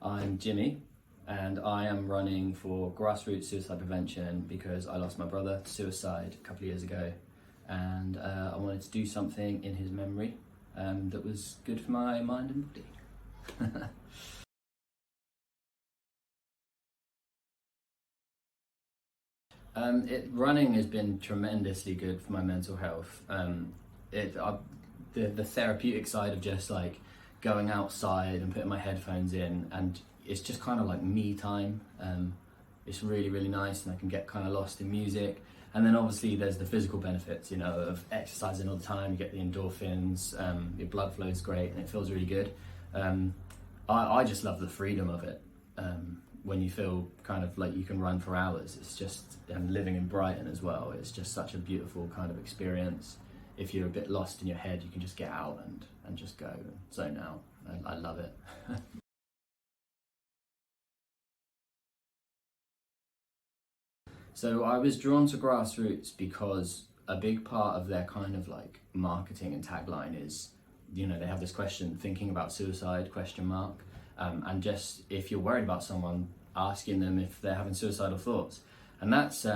I'm Jimmy, and I am running for Grassroots Suicide Prevention because I lost my brother to suicide a couple of years ago, and I wanted to do something in his memory that was good for my mind and body. Running has been tremendously good for my mental health. The therapeutic side of just like going outside and putting my headphones in, and it's just kind of like me time. It's really, really nice, and I can get kind of lost in music. And then obviously there's the physical benefits, you know, of exercising all the time. You get the endorphins, your blood flow is great, and it feels really good. I just love the freedom of it. When you feel kind of like you can run for hours, it's just, and living in Brighton as well, it's just such a beautiful kind of experience. If you're a bit lost in your head, you can just get out and just go and zone out. I love it. So I was drawn to Grassroots because a big part of their kind of like marketing and tagline is, you know, they have this question, thinking about suicide, ? And just if you're worried about someone, asking them if they're having suicidal thoughts. And that's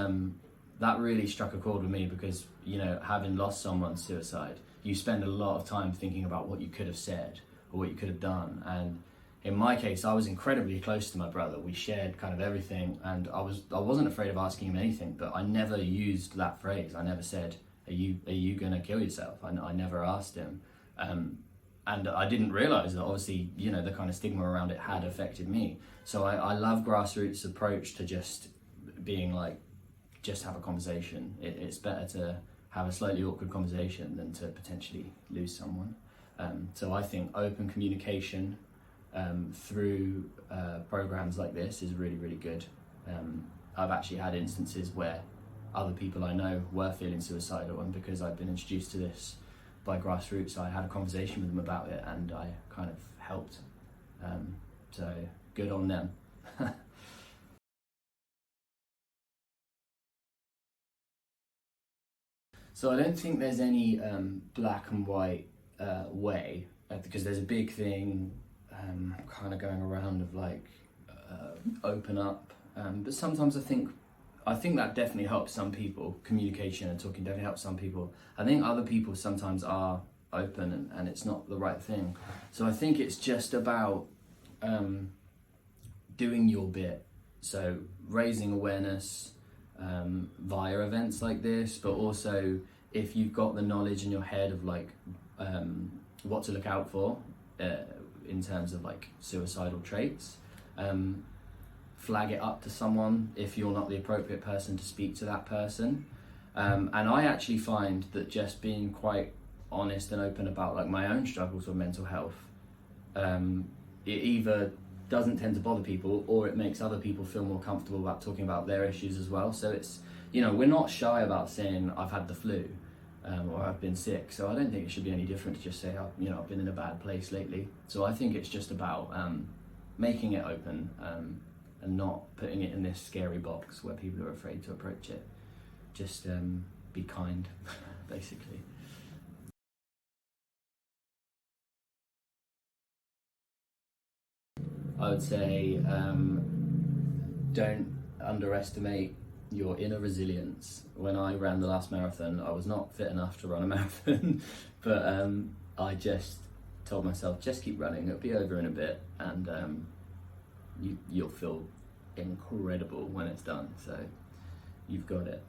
that really struck a chord with me because, you know, having lost someone to suicide, you spend a lot of time thinking about what you could have said or what you could have done. And in my case, I was incredibly close to my brother. We shared kind of everything, and I wasn't afraid of asking him anything, but I never used that phrase. I never said, are you gonna kill yourself? I never asked him. And I didn't realise that obviously, you know, the kind of stigma around it had affected me. So I love Grassroots' approach to just being like, just have a conversation. It's better to have a slightly awkward conversation than to potentially lose someone. So I think open communication through programs like this is really, really good. I've actually had instances where other people I know were feeling suicidal, and because I've been introduced to this by Grassroots, I had a conversation with them about it, and I kind of helped. So good on them. So I don't think there's any black and white way, because there's a big thing kind of going around of like open up, but sometimes I think that definitely helps some people. Communication and talking definitely helps some people. I think other people sometimes are open and it's not the right thing. So I think it's just about doing your bit. So raising awareness via events like this, but also if you've got the knowledge in your head of like what to look out for in terms of like suicidal traits, flag it up to someone if you're not the appropriate person to speak to that person. And I actually find that just being quite honest and open about like my own struggles with mental health, it either doesn't tend to bother people or it makes other people feel more comfortable about talking about their issues as well. So it's, you know, we're not shy about saying I've had the flu or I've been sick. So I don't think it should be any different to just say, you know, I've been in a bad place lately. So I think it's just about making it open and not putting it in this scary box where people are afraid to approach it. Just be kind, basically. I would say don't underestimate your inner resilience. When I ran the last marathon, I was not fit enough to run a marathon, but I just told myself, just keep running, it'll be over in a bit, and you'll feel incredible when it's done. So you've got it.